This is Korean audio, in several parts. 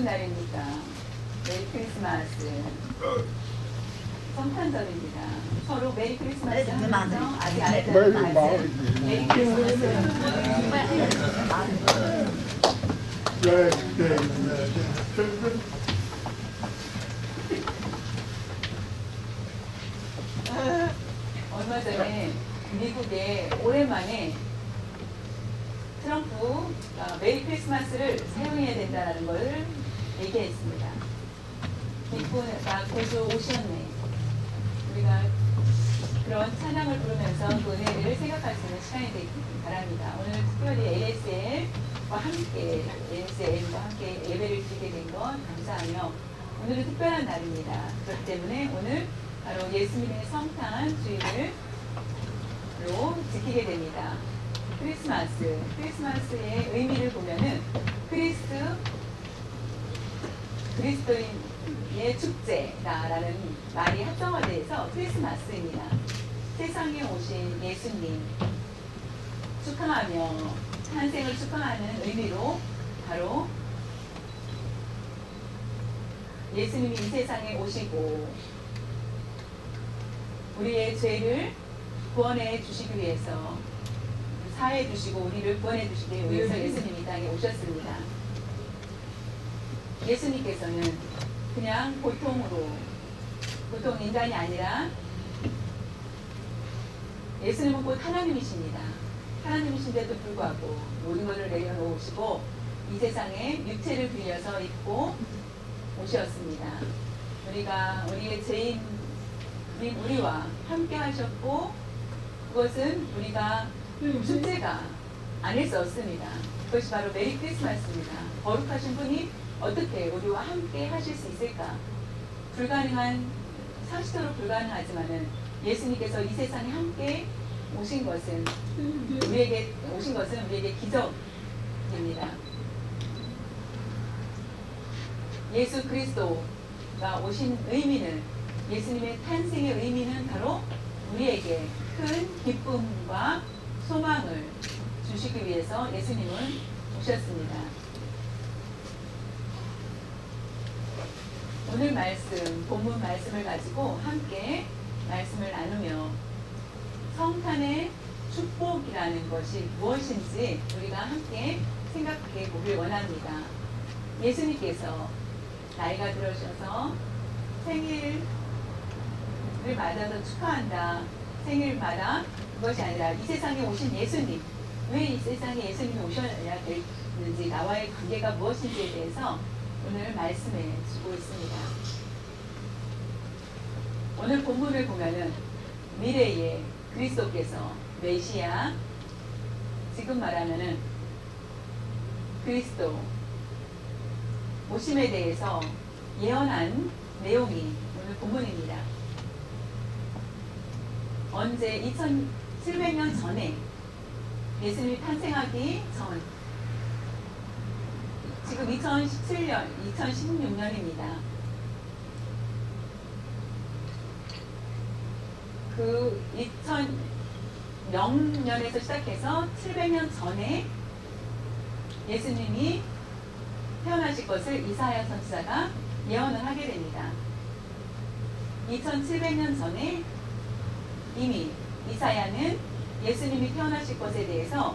날입니까? 메리 크리스마스. 성탄절입니다. 서로 메리 크리스마스 하면서 아직 안 했잖아요. 메리 크리스마스. 얼마 전에 미국에 오랜만에 트럼프 메리 크리스마스를 사용해야 된다는 걸 얘기했습니다. 기쁘가 고수 오셨네. 우리가 그런 찬양을 부르면서 그 은혜를 생각할 수 있는 시간이 되길 바랍니다. 오늘 특별히 ASL과 함께 예배를 드리게 된 건 감사하며 오늘은 특별한 날입니다. 그렇기 때문에 오늘 바로 예수님의 성탄 주일로 지키게 됩니다. 크리스마스의 의미를 보면은 그리스도인의 축제다라는 말이 합성화돼서 크리스마스입니다. 세상에 오신 예수님 축하하며 탄생을 축하하는 의미로 바로 예수님이 이 세상에 오시고 우리의 죄를 구원해 주시기 위해서 사해 주시고 우리를 구원해 주시기 위해서 예수님이 이 땅에 오셨습니다. 예수님께서는 그냥 보통 인간이 아니라 예수님은 곧 하나님이십니다. 하나님이신데도 불구하고 모든 것을 내려놓으시고 이 세상에 육체를 빌려서 입고 오셨습니다. 우리의 죄인 우리와 함께 하셨고 그것은 우리가 축제가 아닐 수 없습니다. 그것이 바로 메리 크리스마스입니다. 거룩하신 분이 어떻게 우리와 함께 하실 수 있을까? 상식적으로 불가능하지만은 예수님께서 이 세상에 함께 오신 것은 우리에게 기적입니다. 예수 그리스도가 오신 의미는 예수님의 탄생의 의미는 바로 우리에게 큰 기쁨과 소망을 주시기 위해서 예수님은 오셨습니다. 오늘 본문 말씀을 가지고 함께 말씀을 나누며 성탄의 축복이라는 것이 무엇인지 우리가 함께 생각해 보길 원합니다. 예수님께서 나이가 들으셔서 생일을 맞아서 축하한다. 생일마다 그것이 아니라 이 세상에 오신 예수님, 왜 이 세상에 예수님이 오셔야 되는지 나와의 관계가 무엇인지에 대해서 오늘 말씀해 주고 있습니다. 오늘 본문을 보면은 미래의 그리스도께서 메시아, 지금 말하면은 그리스도 오심에 대해서 예언한 내용이 오늘 본문입니다. 언제 2700년 전에 예수님이 탄생하기 전, 지금 2016년입니다. 그 2000년에서 시작해서 700년 전에 예수님이 태어나실 것을 이사야 선지자가 예언을 하게 됩니다. 2700년 전에 이미 이사야는 예수님이 태어나실 것에 대해서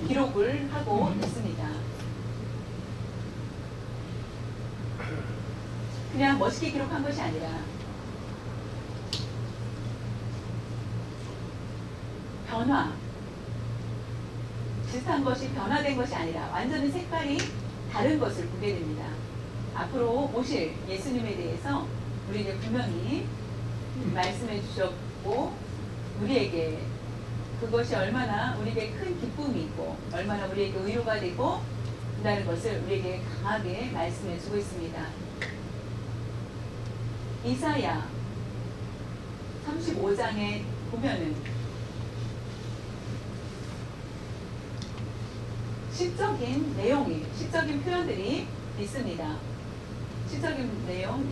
기록을 하고 있습니다. 그냥 멋있게 기록한 것이 아니라 비슷한 것이 변화된 것이 아니라 완전히 색깔이 다른 것을 보게 됩니다. 앞으로 오실 예수님에 대해서 우리에게 분명히 말씀해 주셨고 우리에게 그것이 얼마나 우리에게 큰 기쁨이 있고 얼마나 우리에게 의료가 되고 된다는 것을 우리에게 강하게 말씀해 주고 있습니다. 이사야 35장에 보면은 시적인 표현들이 있습니다. 시적인 내용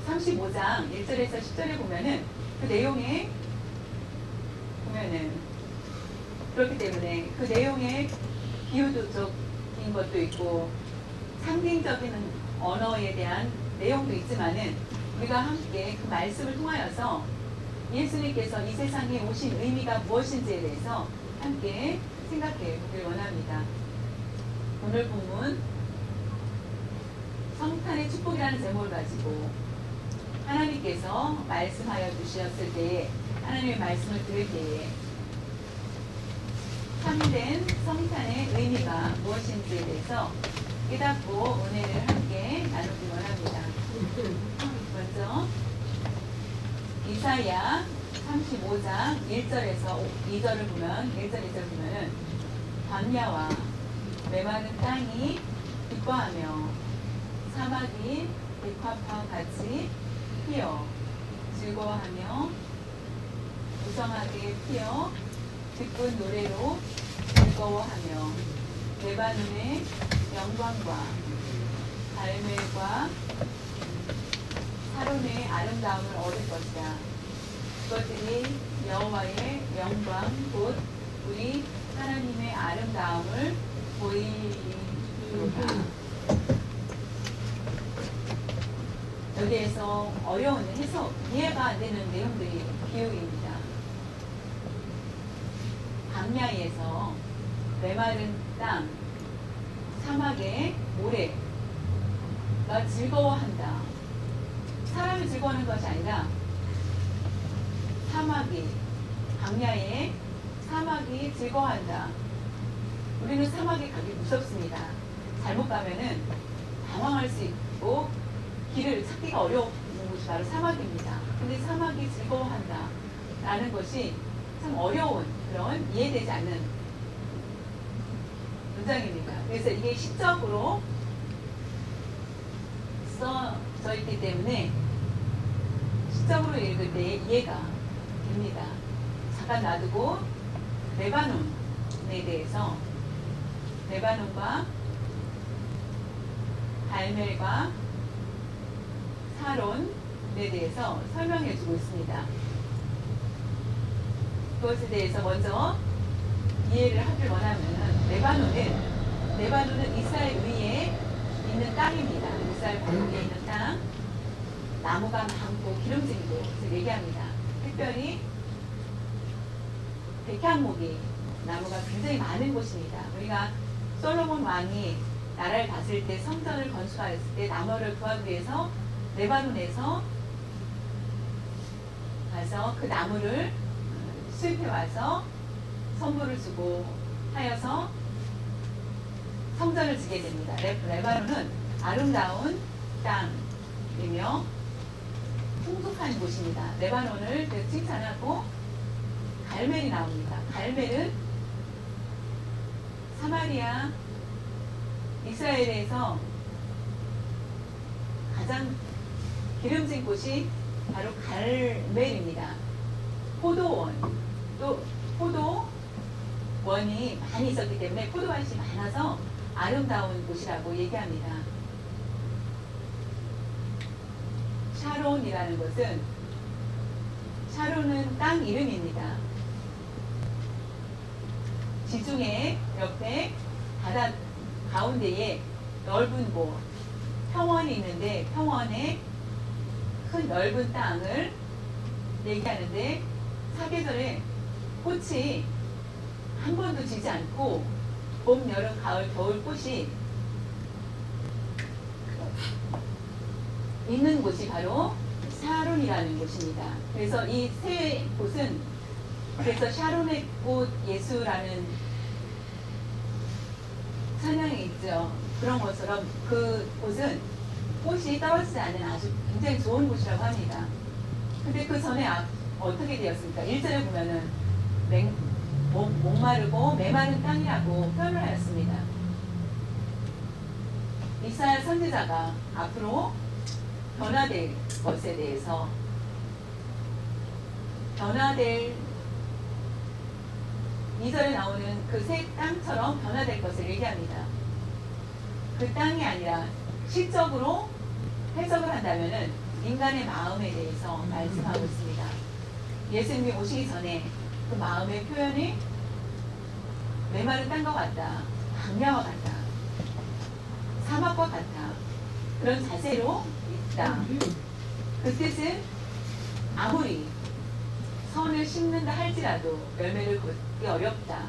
35장 1절에서 10절에 보면은 그 내용에 보면은 그렇기 때문에 그 내용에 비유도적인 것도 있고 상징적인 언어에 대한 내용도 있지만은 우리가 함께 그 말씀을 통하여서 예수님께서 이 세상에 오신 의미가 무엇인지에 대해서 함께 생각해 보길 원합니다. 오늘 본문 성탄의 축복이라는 제목을 가지고 하나님께서 말씀하여 주셨을 때에 하나님의 말씀을 들을 때에 참된 성탄의 의미가 무엇인지에 대해서 깨닫고 은혜를 함께 나누기 원합니다. 먼저 이사야 35장 1절에서 2절을 보면 1절 2절 보면은 광야와 메마른 땅이 기뻐하며 사막이 백합화 같이 피어 즐거워하며 무성하게 피어 기쁜 노래로 즐거워하며 레바논의 영광과 갈멜과 사론의 아름다움을 얻을 것이다. 그것들이 여호와의 영광 곧 우리 하나님의 아름다움을 보이리로다. 여기에서 어려운 해석, 이해가 안 되는 내용들이 비유입니다. 광야에서 메마른 땅, 사막의 모래가 즐거워한다. 사람이 즐거워하는 것이 아니라 사막이, 광야에 사막이 즐거워한다. 우리는 사막에 가기 무섭습니다. 잘못 가면은 당황할 수 있고 길을 찾기가 어려운 곳이 바로 사막입니다. 근데 사막이 즐거워한다 라는 것이 참 어려운 그런 이해되지 않는 문장입니다. 그래서 이게 시적으로 써져 있기 때문에 시적으로 읽을 때 이해가 됩니다. 잠깐 놔두고 레바논에 대해서 레바논과 갈멜과 사론에 대해서 설명해 주고 있습니다. 그것에 대해서 먼저 이해를 하길 원하면 레바논은 이스라엘 위에 있는 땅입니다. 이스라엘 바로 위에 있는 땅, 나무가 많고 기름진 곳을 얘기합니다. 특별히 백향목이 나무가 굉장히 많은 곳입니다. 우리가 솔로몬 왕이 나라를 다스릴 때 성전을 건축하였을 때 나무를 구하기 위해서 레바논에서 가서 그 나무를 수입해 와서 선물을 주고 하여서 성전을 지게 됩니다. 레바논은 아름다운 땅이며 풍족한 곳입니다. 레바논을 칭찬하고 갈멜이 나옵니다. 갈멜은 사마리아 이스라엘에서 가장 기름진 곳이 바로 갈멜입니다. 포도원, 또 포도원이 많이 있었기 때문에 포도밭이 많아서 아름다운 곳이라고 얘기합니다. 샤론이라는 것은 샤론은 땅 이름입니다. 지중해 옆에 바다 가운데에 넓은 곳, 평원이 있는데 평원에 큰 넓은 땅을 얘기하는데 사계절에 꽃이 한 번도 지지 않고 봄, 여름, 가을, 겨울 꽃이 있는 곳이 바로 샤론이라는 곳입니다. 그래서 이 세 곳은 그래서 샤론의 꽃 예수라는 찬양이 있죠. 그런 것처럼 그 곳은 꽃이 떨어지지 않는 아주 굉장히 좋은 곳이라고 합니다. 근데 그 전에 어떻게 되었습니까? 1절에 보면은 목마르고 메마른 땅이라고 표현을 하였습니다. 이사야 선지자가 앞으로 변화될 것에 대해서 변화될 2절에 나오는 그 새 땅처럼 변화될 것을 얘기합니다. 그 땅이 아니라 시적으로 해석을 한다면은 인간의 마음에 대해서 말씀하고 있습니다. 예수님이 오시기 전에 그 마음의 표현이 메마른 땅과 같다, 광야와 같다, 사막과 그런 자세로 있다. 그 뜻은 아무리 선을 심는다 할지라도 열매를 걷기 어렵다.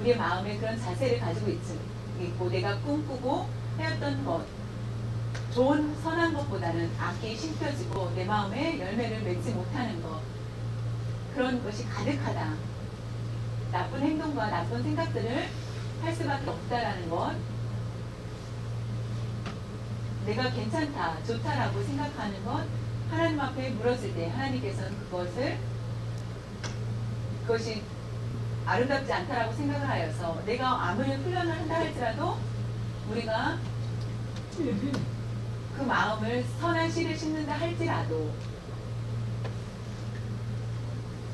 우리의 마음에 그런 자세를 가지고 있고 내가 꿈꾸고 해왔던 것, 좋은 선한 것보다는 악이 심겨지고 내 마음에 열매를 맺지 못하는 것, 그런 것이 가득하다. 나쁜 행동과 나쁜 생각들을 할 수밖에 없다라는 것, 내가 괜찮다, 좋다라고 생각하는 것, 하나님 앞에 물었을 때 하나님께서는 그것이 아름답지 않다라고 생각을 하여서 내가 아무리 훈련을 한다 할지라도 우리가 그 마음을 선한 씨를 심는다 할지라도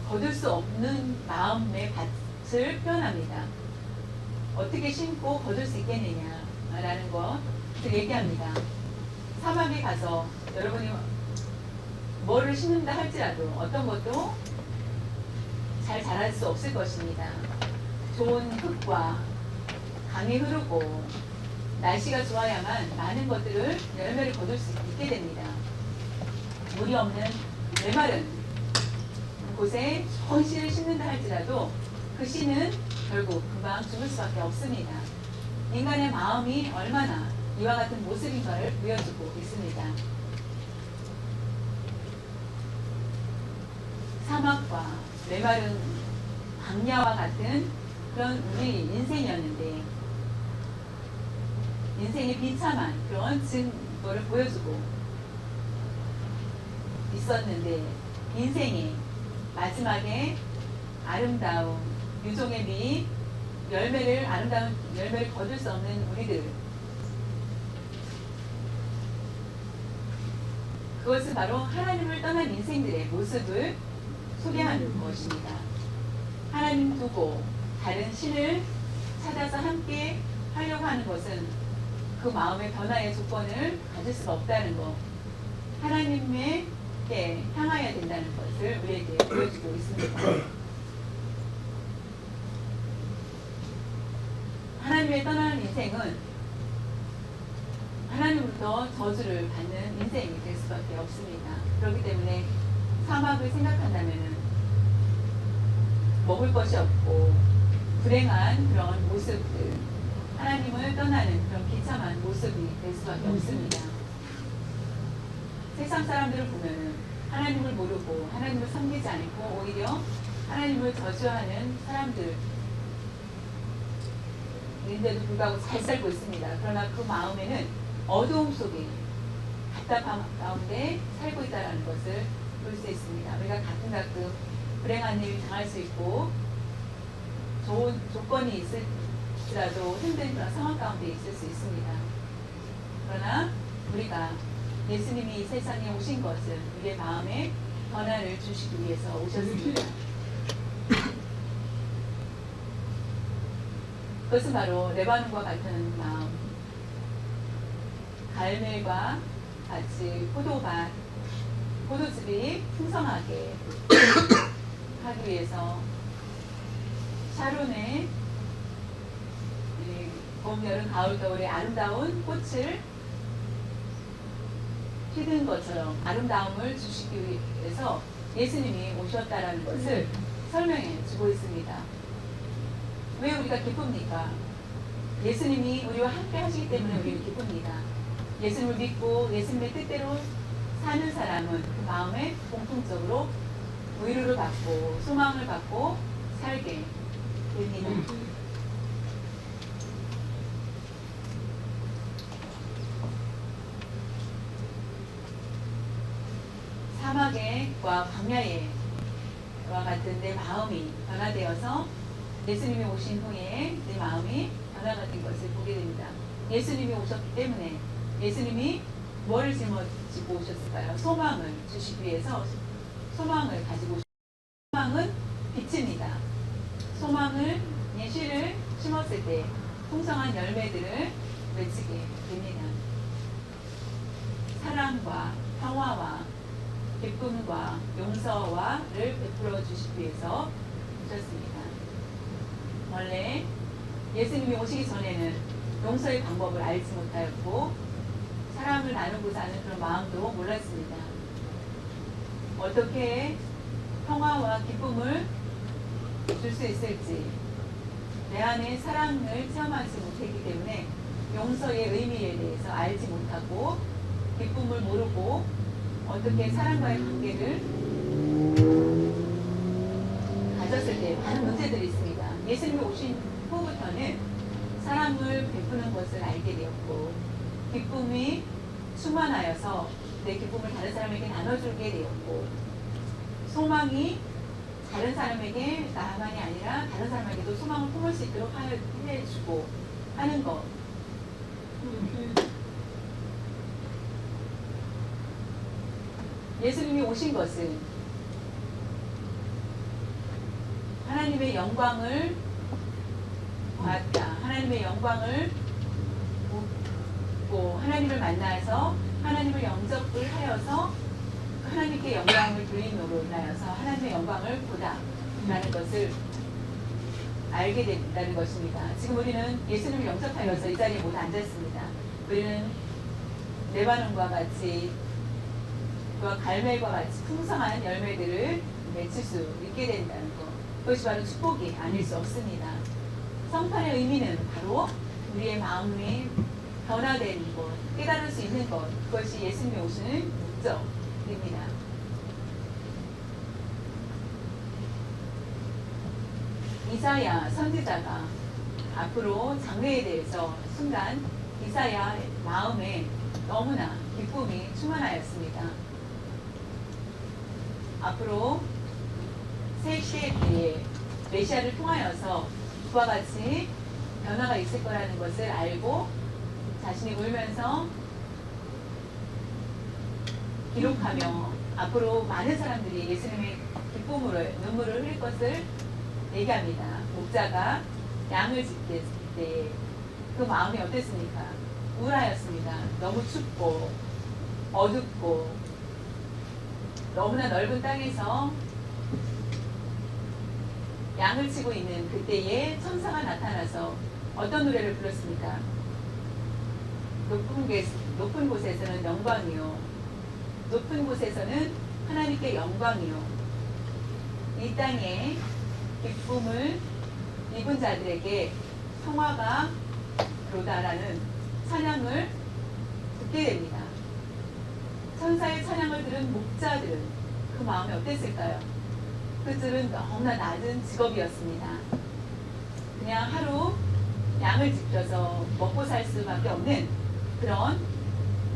거둘 수 없는 마음의 밭을 표현합니다. 어떻게 심고 거둘 수 있겠느냐라는 것을 얘기합니다. 사막에 가서 여러분이 뭐를 심는다 할지라도 어떤 것도 잘 자랄 수 없을 것입니다. 좋은 흙과 강이 흐르고 날씨가 좋아야만 많은 것들을 열매를 거둘 수 있게 됩니다. 물이 없는 메마른 곳에 좋은 씨를 심는다 할지라도 그 씨는 결국 금방 죽을 수밖에 없습니다. 인간의 마음이 얼마나 이와 같은 모습인가를 보여주고 있습니다. 사막과 메마른 광야와 같은 그런 우리 인생이었는데 인생의 비참한 그런 증거를 보여주고 있었는데 인생이 마지막에 아름다운 유종의 미 아름다운 열매를 거둘 수 없는 우리들, 그것은 바로 하나님을 떠난 인생들의 모습을 소개하는 것입니다. 하나님 두고 다른 신을 찾아서 함께 하려고 하는 것은 그 마음의 변화의 조건을 가질 수가 없다는 것, 하나님께 향하여야 된다는 것을 우리에게 보여주고 있습니다. 하나님의 떠나는 인생은 하나님으로부터 저주를 받는 인생이 될 수밖에 없습니다. 그렇기 때문에 사막을 생각한다면 먹을 것이 없고 불행한 그런 모습들, 하나님을 떠나는 그런 비참한 모습이 될 수밖에 없습니다. 세상 사람들을 보면은 하나님을 모르고 하나님을 섬기지 않고 오히려 하나님을 저주하는 사람들인데도 불구하고 잘 살고 있습니다. 그러나 그 마음에는 어두움 속에 답답함 가운데 살고 있다는 것을 볼 수 있습니다. 우리가 가끔 불행한 일을 당할 수 있고 좋은 조건이 있을지라도 힘든 그런 상황 가운데 있을 수 있습니다. 그러나 우리가 예수님이 이 세상에 오신 것은 우리의 마음에 변화를 주시기 위해서 오셨습니다. 그것은 바로 레바논과 같은 마음, 갈멜과 같이 포도즙이 풍성하게 하기 위해서 샤론의 봄, 여름, 가을, 겨울의 아름다운 꽃을 피는 것처럼 아름다움을 주시기 위해서 예수님이 오셨다라는 것을 설명해 주고 있습니다. 왜 우리가 기쁩니까? 예수님이 우리와 함께 하시기 때문에 우리는 기쁩니다. 예수님을 믿고 예수님의 뜻대로 사는 사람은 그 마음에 공통적으로 위로를 받고 소망을 받고 살게 됩니다. 사막과 광야와 같은 내 마음이 변화되어서 예수님이 오신 후에 내 마음이 변화된 것을 보게 됩니다. 예수님이 오셨기 때문에 예수님이 뭐를 짊어지고 오셨을까요? 소망을 주시기 위해서 소망을 가지고 소망은 빛입니다. 소망을 씨를 심었을 때 풍성한 열매들을 맺히게 됩니다. 사랑과 평화와 기쁨과 용서와를 베풀어 주시기 위해서 오셨습니다. 원래 예수님이 오시기 전에는 용서의 방법을 알지 못하였고 사랑을 나누고자 하는 그런 마음도 몰랐습니다. 어떻게 평화와 기쁨을 줄 수 있을지, 내 안에 사랑을 체험하지 못했기 때문에 용서의 의미에 대해서 알지 못하고 기쁨을 모르고 어떻게 사랑과의 관계를 가졌을 때 많은 문제들이 있습니다. 예수님이 오신 후부터는 사랑을 베푸는 것을 알게 되었고 기쁨이 충만하여서 내 기쁨을 다른 사람에게 나눠주게 되었고 소망이 다른 사람에게 나만이 아니라 다른 사람에게도 소망을 품을 수 있도록 해주고 하는 것. 예수님이 오신 것은 하나님의 영광을 받다. 하나님의 영광을 보고 하나님을 만나서 하나님을 영접을 하여서 하나님께 영광을 돌림으로 인하여서 하나님의 영광을 보다 라는 것을 알게 된다는 것입니다. 지금 우리는 예수님을 영접하여서 이 자리에 모두 앉았습니다. 우리는 레바논과 같이 그와 갈멜과 같이 풍성한 열매들을 맺을 수 있게 된다는 것. 그것이 바로 축복이 아닐 수 없습니다. 성탄의 의미는 바로 우리의 마음이 변화되는 것, 깨달을 수 있는 것, 그것이 예수님이 오시는 목적입니다. 이사야 선지자가 앞으로 장래에 대해서 순간 이사야의 마음에 너무나 기쁨이 충만하였습니다. 앞으로 새 시대 때에 메시아를 통하여서 그와 같이 변화가 있을 거라는 것을 알고 자신이 울면서 기록하며 앞으로 많은 사람들이 예수님의 기쁨으로 눈물을 흘릴 것을 얘기합니다. 목자가 양을 지킬 때 그 마음이 어땠습니까? 우울하였습니다. 너무 춥고 어둡고 너무나 넓은 땅에서 양을 치고 있는 그때에 천사가 나타나서 어떤 노래를 불렀습니까? 높은 곳에서는 영광이요, 높은 곳에서는 하나님께 영광이요, 이 땅에 기쁨을 입은 자들에게 평화가 로다라는 찬양을 듣게 됩니다. 천사의 찬양을 들은 목자들은 그 마음이 어땠을까요? 그들은 너무나 낮은 직업이었습니다. 그냥 하루 양을 지켜서 먹고 살 수밖에 없는 그런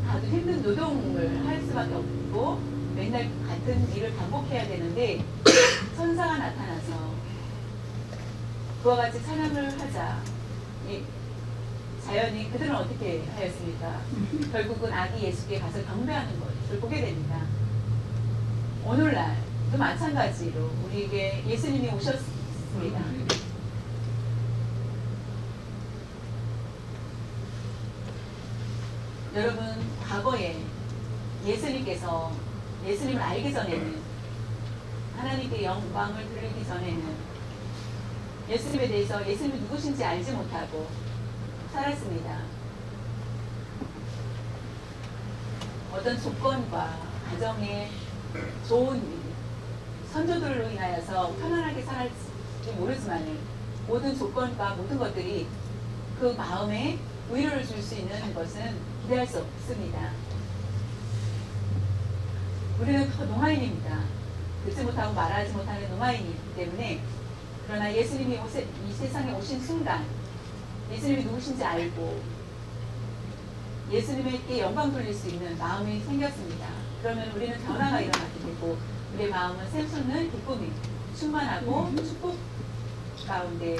아주 힘든 노동을 할 수밖에 없고 맨날 같은 일을 반복해야 되는데 천사가 나타나서 그와 같이 찬양을 하자 자연히 그들은 어떻게 하였습니까? 결국은 아기 예수께 가서 경배하는 것을 보게 됩니다. 오늘날도 마찬가지로 우리에게 예수님이 오셨습니다. 여러분, 과거에 예수님께서 예수님을 알기 전에는 하나님께 영광을 드리기 전에는 예수님에 대해서 예수님이 누구신지 알지 못하고 살았습니다. 어떤 조건과 가정의 좋은 선조들로 인하여서 편안하게 살았지 모르지만 모든 조건과 모든 것들이 그 마음에 위로를 줄 수 있는 것은 기대할 수 없습니다. 우리는 더 농아인입니다. 듣지 못하고 말하지 못하는 농아인이기 때문에 그러나 예수님이 이 세상에 오신 순간 예수님이 누구신지 알고 예수님에게 영광 돌릴 수 있는 마음이 생겼습니다. 그러면 우리는 변화가 일어나게 되고 우리의 마음은 샘솟는 기쁨이 충만하고 축복 가운데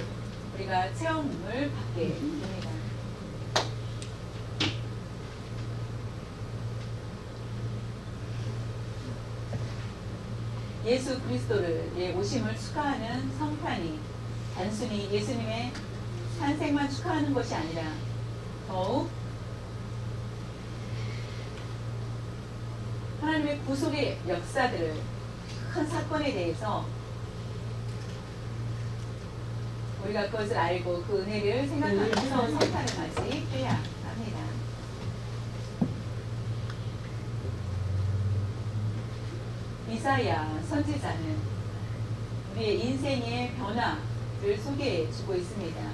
우리가 체험을 받게 됩니다. 예수 그리스도의 오심을 축하하는 성탄이 단순히 예수님의 탄생만 축하하는 것이 아니라 더욱 하나님의 구속의 역사들을 큰 사건에 대해서 우리가 그것을 알고 그 은혜를 생각하면서 성탄을 맞이해야 합니다. 이사야 선지자는 우리의 인생의 변화를 소개해 주고 있습니다.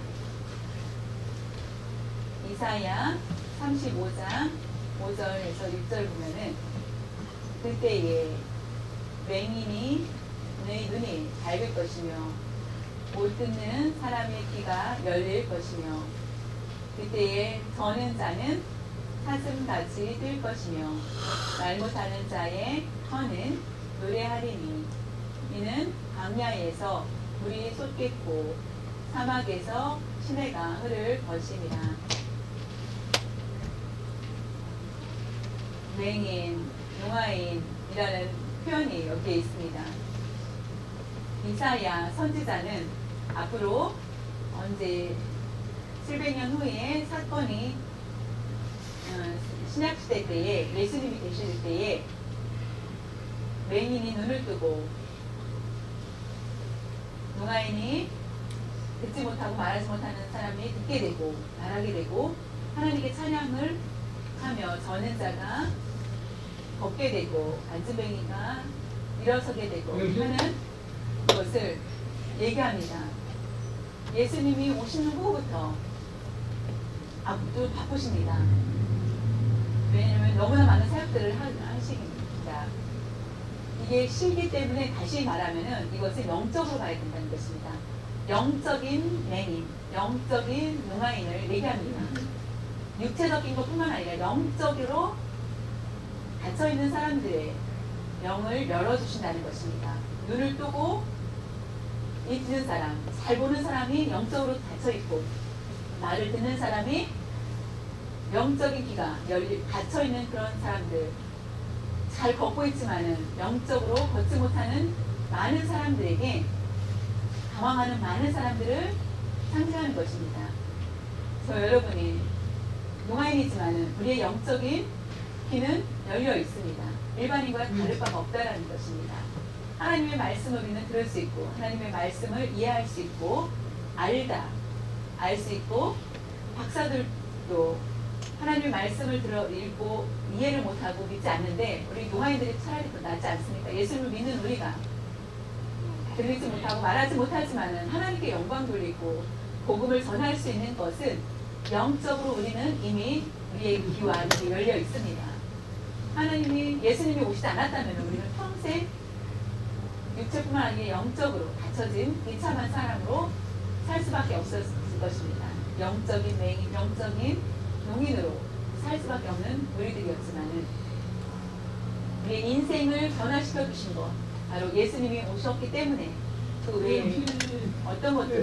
이사야 35장 5절에서 6절 보면은 그때에 맹인이 내 눈이 밝을 것이며 못 듣는 사람의 귀가 열릴 것이며 그때에 저는 자는 사슴같이 뛸 것이며 말 못하는 자의 혀는 노래하리니 이는 광야에서 물이 솟겠고 사막에서 시내가 흐를 것임이라. 맹인, 용화인이라는 표현이 여기에 있습니다. 이사야 선지자는 앞으로 언제 700년 후에 사건이 신약시대 때에 예수님이 계실 때에 맹인이 눈을 뜨고 용화인이 듣지 못하고 말하지 못하는 사람이 듣게 되고 말하게 되고 하나님께 찬양을 하며 저는 자가 걷게 되고 안즈뱅이가 일어서게 되고 하는 것을 얘기합니다. 예수님이 오시는 후부터 앞도 바쁘십니다. 왜냐하면 너무나 많은 사역들을 하십니다. 이게 실기 때문에 다시 말하면은 이것을 영적으로 봐야 된다는 것입니다. 영적인 맹인, 영적인 용화인을 얘기합니다. 육체적인 것뿐만 아니라 영적으로 닫혀있는 사람들의 영을 열어주신다는 것입니다. 눈을 뜨고 읽는 사람, 잘 보는 사람이 영적으로 닫혀있고 말을 듣는 사람이 영적인 귀가 닫혀있는 그런 사람들, 잘 걷고 있지만은 영적으로 걷지 못하는 많은 사람들에게 당황하는 많은 사람들을 상징하는 것입니다. 저 여러분이 용화인이지만은 우리의 영적인 귀는 열려 있습니다. 일반인과 다를 바가 없다라는 것입니다. 하나님의 말씀을 우리는 들을 수 있고 하나님의 말씀을 이해할 수 있고 알 수 있고 박사들도 하나님의 말씀을 읽고 이해를 못하고 믿지 않는데 우리 용화인들이 차라리 더 낫지 않습니까? 예수님을 믿는 우리가 들리지 못하고 말하지 못하지만은 하나님께 영광 돌리고 복음을 전할 수 있는 것은 영적으로 우리는 이미 우리의 귀와 눈이 열려 있습니다. 하나님이 예수님이 오시지 않았다면 우리는 평생 육체뿐만 아니라 영적으로 닫혀진 비참한 사람으로 살 수밖에 없었을 것입니다. 영적인 맹인, 영적인 용인으로 살 수밖에 없는 우리들이었지만은 우리의 인생을 변화시켜 주신 것 바로 예수님이 오셨기 때문에 그 외에 어떤 것들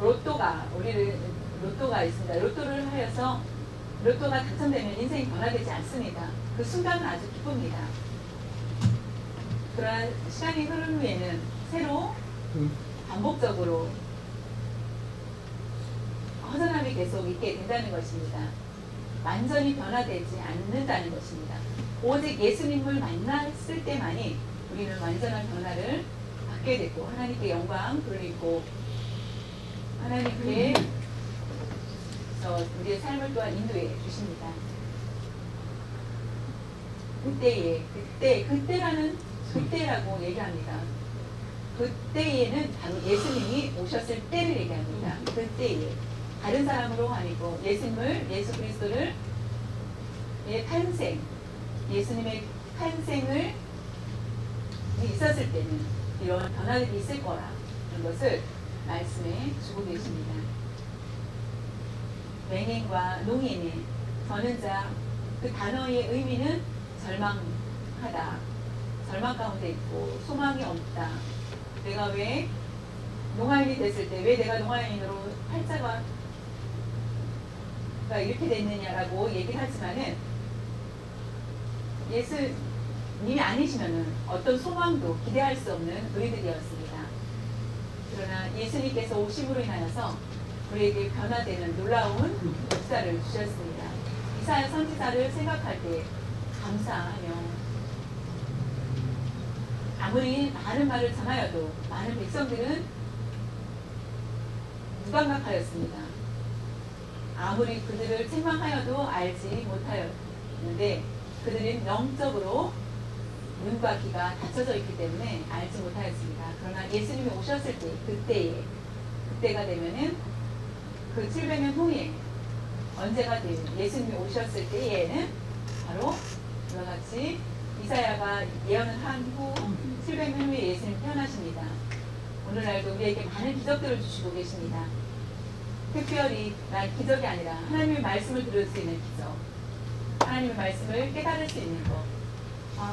로또가 있습니다. 로또를 하여서 로또가 당첨되면 인생이 변화되지 않습니다. 그 순간은 아주 기쁩니다. 그러나 시간이 흐른 후에는 새로 반복적으로 허전함이 계속 있게 된다는 것입니다. 완전히 변화되지 않는다는 것입니다. 오직 예수님을 만났을 때만이 우리는 완전한 변화를 받게 되고 하나님께 영광 돌리고 하나님께 우리의 삶을 또한 인도해 주십니다. 그때라고 얘기합니다. 그때에는 바로 예수님이 오셨을 때를 얘기합니다. 그때에 다른 사람으로 아니고 예수 그리스도를 탄생, 예수님의 탄생을 있었을 때는 이런 변화들이 있을 거라는 것을 말씀해 주고 계십니다. 맹인과 농인의 저는 자, 그 단어의 의미는 절망하다, 절망 가운데 있고 소망이 없다. 내가 왜 농아인이 됐을 때 왜 내가 농아인으로 팔자가 이렇게 됐느냐라고 얘기를 하지만은 예수님이 아니시면은 어떤 소망도 기대할 수 없는 우리들이었습니다. 그러나 예수님께서 오심으로 인하여서 우리에게 변화되는 놀라운 역사를 주셨습니다. 이사야 선지자를 생각할 때 감사하며 아무리 많은 말을 전하여도 많은 백성들은 무감각하였습니다. 아무리 그들을 책망하여도 알지 못하였는데 그들은 영적으로 눈과 귀가 닫혀져 있기 때문에 알지 못하였습니다. 그러나 예수님이 오셨을 때, 그때가 되면은 그 700년 후에 언제가 되면 예수님이 오셨을 때에는 바로 이와 같이 이사야가 예언을 한 후 700년 후에 예수님 태어나십니다. 오늘날도 우리에게 많은 기적들을 주시고 계십니다. 특별히 난 기적이 아니라 하나님의 말씀을 들을 수 있는 기적, 하나님의 말씀을 깨달을 수 있는 것,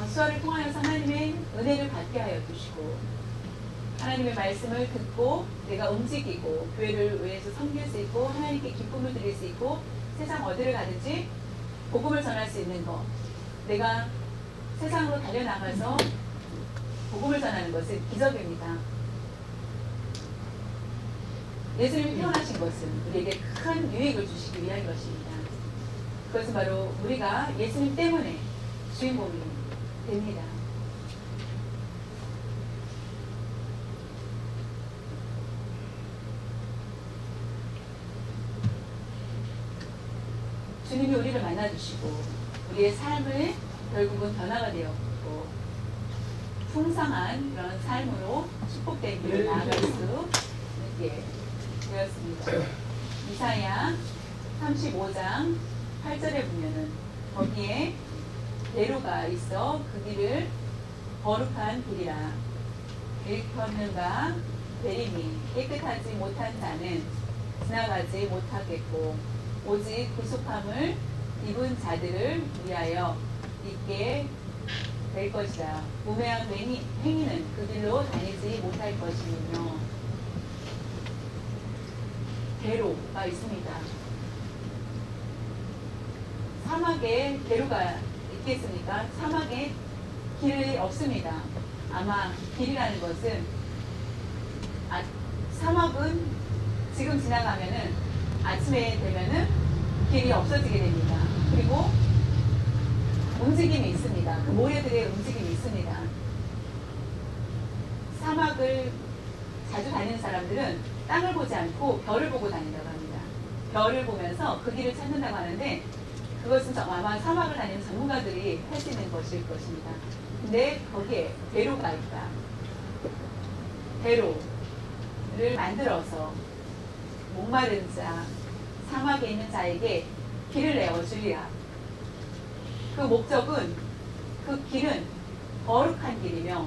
수화를 통하여서 하나님의 은혜를 받게 하여 주시고 하나님의 말씀을 듣고 내가 움직이고 교회를 위해서 섬길 수 있고 하나님께 기쁨을 드릴 수 있고 세상 어디를 가든지 복음을 전할 수 있는 것, 내가 세상으로 달려나가서 복음을 전하는 것은 기적입니다. 예수님이 태어나신 것은 우리에게 큰 유익을 주시기 위한 것입니다. 그것은 바로 우리가 예수님 때문에 주인공이 됩니다. 주님이 우리를 만나주시고 우리의 삶을 결국은 변화가 되었고 풍성한 그런 삶으로 축복된 길을 나아갈 수 있게 되었습니다. 이사야 35장 8절에 보면은 거기에 대로가 있어 그 길을 거룩한 길이라 일컫는가 대림이 깨끗하지 못한 자는 지나가지 못하겠고 오직 구속함을 입은 자들을 위하여 있게 될 것이다. 우매한 행위는 그 길로 다니지 못할 것이며 대로가 있습니다. 사막에 대로가 있겠습니까? 사막에 길이 없습니다. 아마 길이라는 것은 사막은 지금 지나가면은 아침에 되면은 길이 없어지게 됩니다. 그리고 움직임이 있습니다. 그 모래들의 움직임이 있습니다. 사막을 자주 다니는 사람들은 땅을 보지 않고 별을 보고 다닌다고 합니다. 별을 보면서 그 길을 찾는다고 하는데 그것은 아마 사막을 다니는 전문가들이 할 수 있는 것일 것입니다. 근데 거기에 대로가 있다. 대로를 만들어서 목마른 자, 사막에 있는 자에게 길을 내어주리라. 그 목적은 그 길은 거룩한 길이며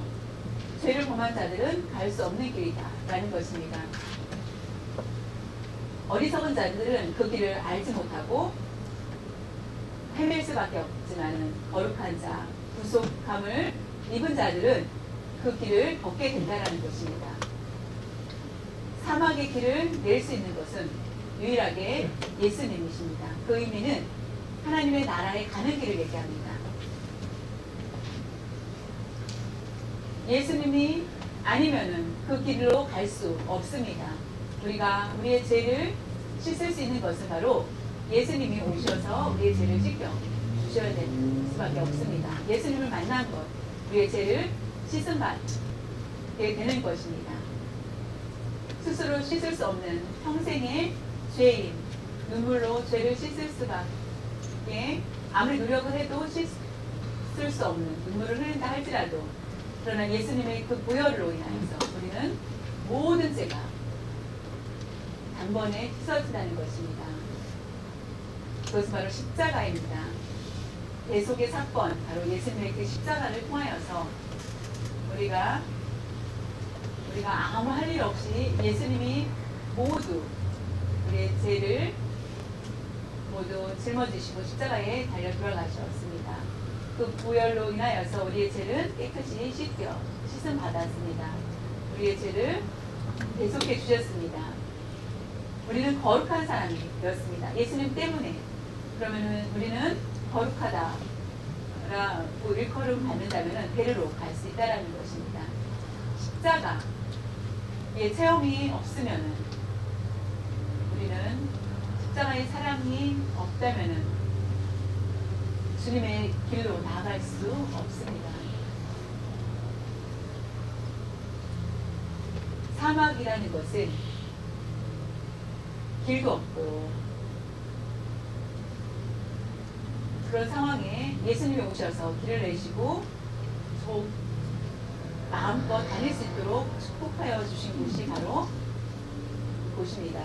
죄를 범한 자들은 갈 수 없는 길이다 라는 것입니다. 어리석은 자들은 그 길을 알지 못하고 헤맬 수밖에 없지만 거룩한 자, 구속함을 입은 자들은 그 길을 걷게 된다는 것입니다. 사막의 길을 낼 수 있는 것은 유일하게 예수님이십니다. 그 의미는 하나님의 나라에 가는 길을 얘기합니다. 예수님이 아니면은 그 길로 갈 수 없습니다. 우리가 우리의 죄를 씻을 수 있는 것은 바로 예수님이 오셔서 우리의 죄를 씻겨 주셔야 될 수밖에 없습니다. 예수님을 만난 것, 우리의 죄를 씻음 받게 되는 것입니다. 스스로 씻을 수 없는 평생의 죄인, 눈물로 죄를 씻을 수밖에 아무리 노력을 해도 씻을 수 없는 눈물을 흘린다 할지라도 그러나 예수님의 그 보혈로 인하여서 우리는 모든 죄가 단번에 씻어진다는 것입니다. 그것은 바로 십자가입니다. 대속의 사건, 바로 예수님의 그 십자가를 통하여서 우리가 아무 할 일 없이 예수님이 모두 우리의 죄를 모두 짊어지시고 십자가에 달려 돌아가셨습니다. 그 보혈로 인하여서 우리의 죄를 깨끗이 씻음 받았습니다. 우리의 죄를 대속해 주셨습니다. 우리는 거룩한 사람이 되었습니다. 예수님 때문에. 그러면은 우리는 거룩하다라고 일컬음 받는다면은 베르로 갈 수 있다라는 것입니다. 십자가의 체험이 없으면은 우리는 십자가의 사랑이 없다면은 주님의 길로 나아갈 수 없습니다. 사막이라는 것은 길도 없고 그런 상황에 예수님이 오셔서 길을 내시고 마음껏 다닐 수 있도록 축복하여 주신 곳이 바로 곳입니다.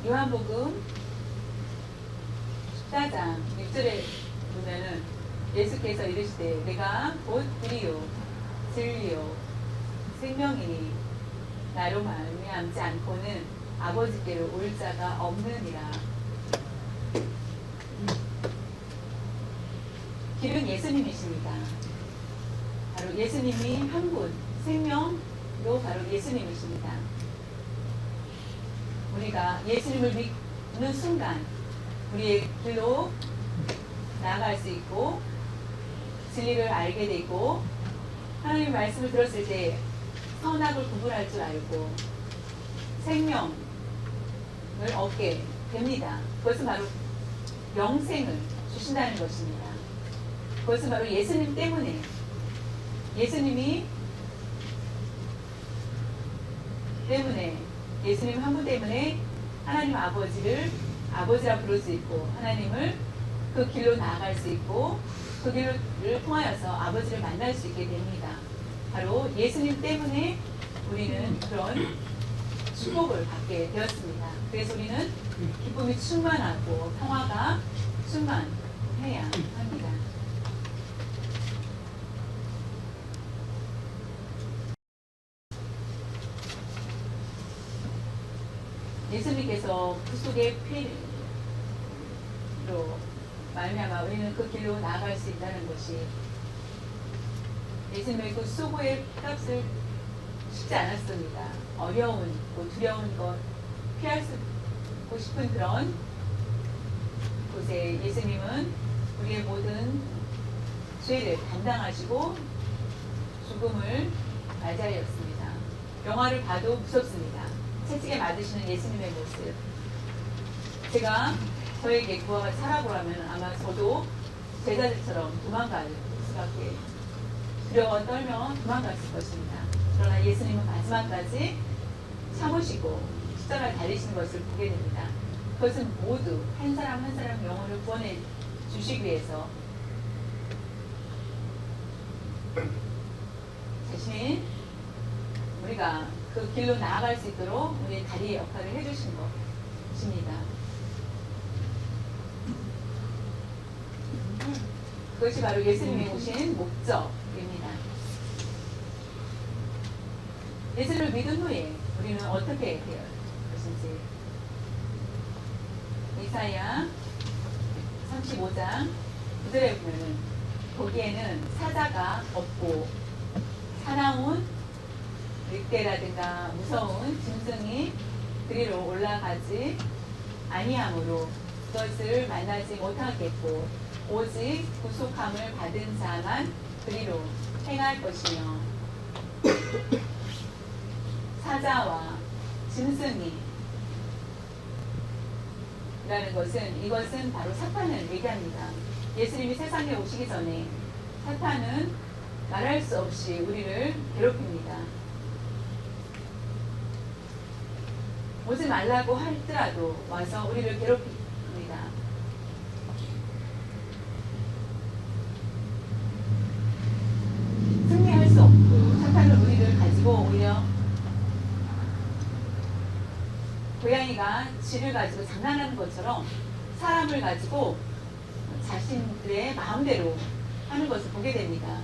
요한복음 14장 6절에 보면은 예수께서 이르시되 내가 곧 길이요 진리요 생명이니 나로 말미암지 않고는 아버지께로 올 자가 없느니라. 길은 예수님이십니다. 바로 예수님이 한 분, 생명도 바로 예수님이십니다. 우리가 예수님을 믿는 순간 우리의 길로 나아갈 수 있고 진리를 알게 되고 하나님의 말씀을 들었을 때 선악을 구분할 줄 알고 생명을 얻게 됩니다. 그것은 바로 영생을 주신다는 것입니다. 그것은 바로 예수님 때문에 예수님 한 분 때문에 하나님 아버지를 아버지라 부를 수 있고 하나님을 그 길로 나아갈 수 있고 그 길을 통하여서 아버지를 만날 수 있게 됩니다. 바로 예수님 때문에 우리는 그런 축복을 받게 되었습니다. 그래서 우리는 기쁨이 충만하고 평화가 충만해야 합니다. 예수님께서 그 속의 피로 말미암아 우리는 그 길로 나아갈 수 있다는 것이 예수님의 그 수고의 값을 쉽지 않았습니다. 어려운, 두려운 것, 피할 수 싶은 그런 곳에 예수님은 우리의 모든 죄를 담당하시고 죽음을 맞이하였습니다. 영화를 봐도 무섭습니다. 채찍에 맞으시는 예수님의 모습. 제가 저에게 그와 같이 살아보라면 아마 저도 제자들처럼 도망갈 수밖에 두려워 떨며 도망갔을 것입니다. 그러나 예수님은 마지막까지 참으시고 십자가를 달리시는 것을 보게 됩니다. 그것은 모두 한 사람 한 사람 영혼을 구원해 주시기 위해서 대신 우리가 그 길로 나아갈 수 있도록 우리의 다리의 역할을 해주신 것입니다. 그것이 바로 예수님이 오신 목적입니다. 예수를 믿은 후에 우리는 어떻게 되어야 것인지 이사야 35장 9절에 보면은 거기에는 사자가 없고 사나운 늑대라든가 무서운 짐승이 그리로 올라가지 아니하므로 그것을 만나지 못하겠고 오직 구속함을 받은 자만 그리로 행할 것이며 사자와 짐승이 라는 것은 이것은 바로 사탄을 얘기합니다. 예수님이 세상에 오시기 전에 사탄은 말할 수 없이 우리를 괴롭힙니다. 오지 말라고 할지라도 와서 우리를 괴롭힙니다. 승리할 수 없고 사탄은 우리를 가지고 오히려 고양이가 쥐를 가지고 장난하는 것처럼 사람을 가지고 자신들의 마음대로 하는 것을 보게 됩니다.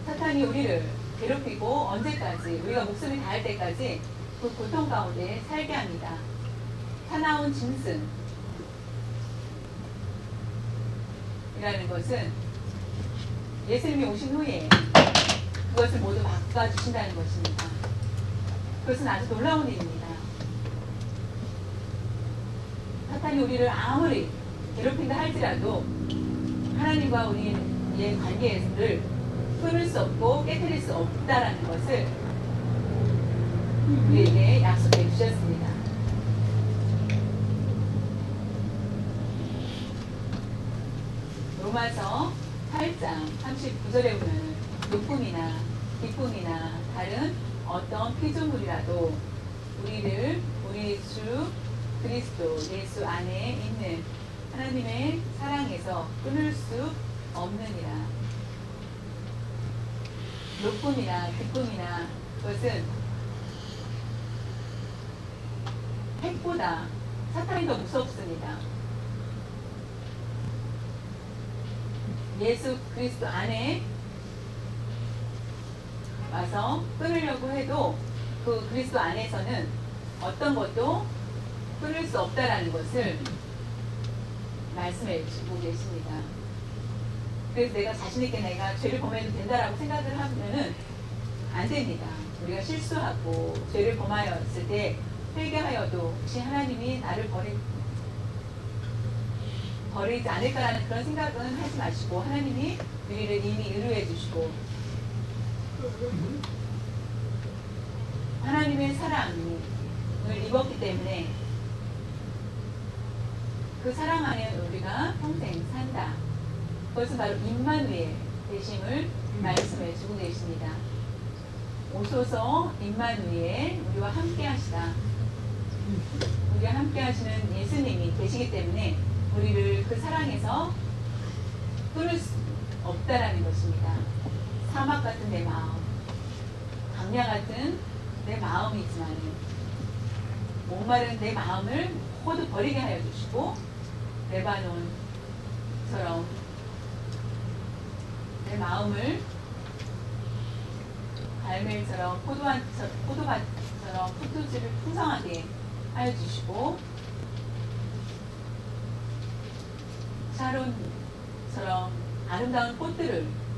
사탄이 우리를 괴롭히고 언제까지 우리가 목숨이 닿을 때까지 그 고통 가운데 살게 합니다. 사나운 짐승이라는 것은 예수님이 오신 후에 그것을 모두 바꿔주신다는 것입니다. 그것은 아주 놀라운 일입니다. 사탄이 우리를 아무리 괴롭힌다 할지라도 하나님과 우리의 관계를 끊을 수 없고 깨뜨릴 수 없다라는 것을 우리에게 약속해 주셨습니다. 로마서 8장 39절에 보면 기쁨이나 다른 어떤 피조물이라도 우리 주 그리스도 예수 안에 있는 하나님의 사랑에서 끊을 수 없느니라. 높음이나 기쁨이나 그것은 핵보다 사탄이 더 무섭습니다. 예수 그리스도 안에 와서 끊으려고 해도 그 그리스도 안에서는 어떤 것도 끊을 수 없다라는 것을 말씀해 주고 계십니다. 그래서 내가 자신있게 내가 죄를 범해도 된다라고 생각을 하면은 안 됩니다. 우리가 실수하고 죄를 범하였을 때 회개하여도 혹시 하나님이 나를 버리지 않을까라는 그런 생각은 하지 마시고 하나님이 우리를 이미 의뢰해 주시고 하나님의 사랑을 입었기 때문에 그 사랑 안에 우리가 평생 산다. 그것은 바로 임마누엘 되심을 말씀해 주고 계십니다. 오소서 임마누엘 우리와 함께 하시다. 우리와 함께 하시는 예수님이 계시기 때문에 우리를 그 사랑에서 끊을 수 없다라는 것입니다. 사막 같은 내 마음, 강야 같은 내 마음이지만 목마른 내 마음을 모두 버리게 하여 주시고 레바논처럼 내 마음을 갈멜처럼 포도밭처럼 포도주를 풍성하게 하여 주시고 샤론처럼 아름다운 꽃들을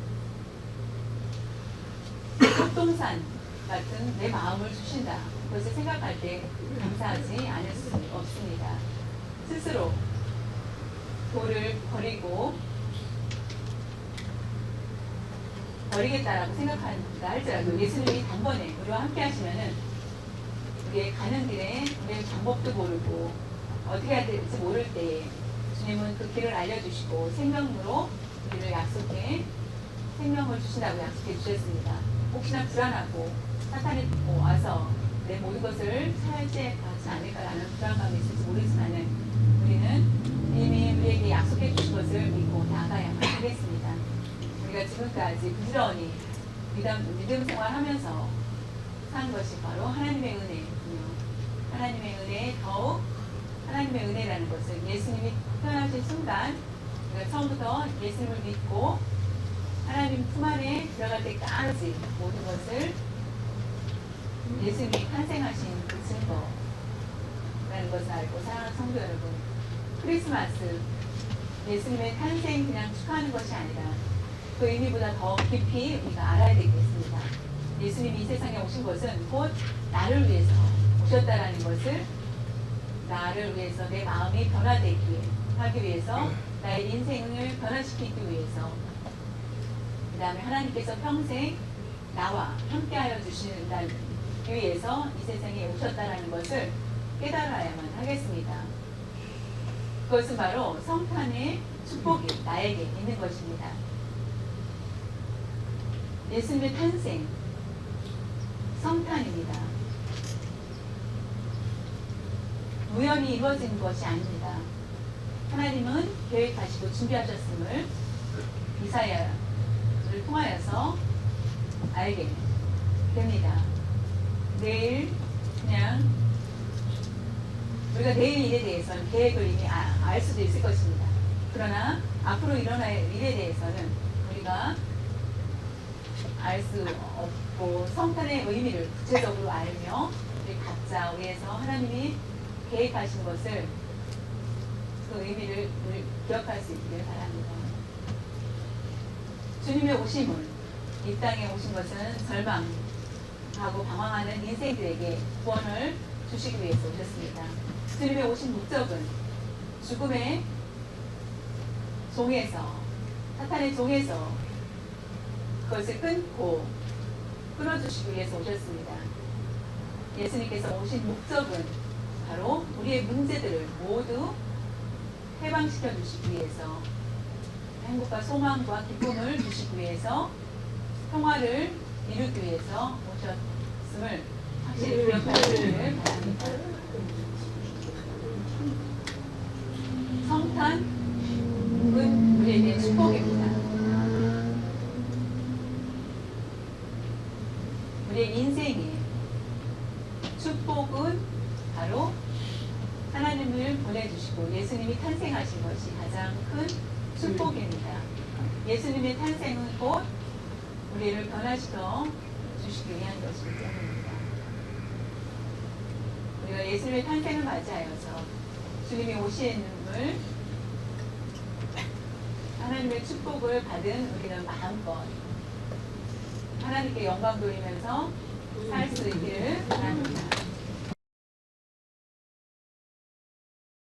꽃동산 같은 내 마음을 주신다. 그것을 생각할 때 감사하지 않을 수 없습니다. 스스로 돌을 버리겠다라고 생각한다 할지라도 예수님이 단번에 우리와 함께 하시면은 우리의 가는 길에 우리의 방법도 모르고 어떻게 해야 될지 모를 때에 주님은 그 길을 알려주시고 생명으로 우리를 생명을 주신다고 약속해 주셨습니다. 혹시나 불안하고 사탄이 와서 내 모든 것을 차지하지 않을까라는 불안감이 있을지 모르지만은 우리는 이미 우리에게 약속해 주신 것을 믿고 나가야만 하겠습니다. 우리가 지금까지 부지런히 믿음 생활하면서 산 것이 바로 하나님의 은혜이군요. 하나님의 은혜에 더욱 하나님의 은혜라는 것을 예수님이 태어나신 순간 우리가 처음부터 예수님을 믿고 하나님 품 안에 들어갈 때까지 모든 것을 예수님이 탄생하신 그 증거라는 것을 알고 사랑하는 성도 여러분, 크리스마스 예수님의 탄생 그냥 축하하는 것이 아니라 그 의미보다 더 깊이 우리가 알아야 되겠습니다. 예수님이 이 세상에 오신 것은 곧 나를 위해서 오셨다라는 것을 나를 위해서 내 마음이 변화되기 하기 위해서 나의 인생을 변화시키기 위해서 그 다음에 하나님께서 평생 나와 함께하여 주신다기 위해서 이 세상에 오셨다라는 것을 깨달아야만 하겠습니다. 그것은 바로 성탄의 축복이 나에게 있는 것입니다. 예수님의 탄생, 성탄입니다. 우연히 이루어진 것이 아닙니다. 하나님은 계획하시고 준비하셨음을 이사야를 통하여서 알게 됩니다. 내일 그냥 우리가 내일 일에 대해서는 계획을 이미 알 수도 있을 것입니다. 그러나 앞으로 일어날 일에 대해서는 우리가 알 수 없고 성탄의 의미를 구체적으로 알며 우리 각자 위해서 하나님이 계획하신 것을 그 의미를 우리 기억할 수 있기를 바랍니다. 주님의 오심은 이 땅에 오신 것은 절망하고 방황하는 인생들에게 구원을 주시기 위해서 오셨습니다. 주님의 오신 목적은 죽음의 종에서 사탄의 종에서 그것을 끊어주시기 위해서 오셨습니다. 예수님께서 오신 목적은 바로 우리의 문제들을 모두 해방시켜 주시기 위해서 행복과 소망과 기쁨을 주시기 위해서 평화를 이루기 위해서 말씀을 확실히 기억하시기를 바랍니다. 성탄은 우리에게 축복입니다. 우리의 인생에 축복은 바로 하나님을 보내주시고 예수님이 탄생하신 것이 가장 큰 축복입니다. 예수님의 탄생은 곧 우리를 변화시켜 주시기 위한 것이기 때문입니다. 우리가 예수님의 탄생을 맞이하여서 주님이 오심을 하나님의 축복을 받은 우리는 마음껏 하나님께 영광 돌리면서 살 수 있기를 바랍니다.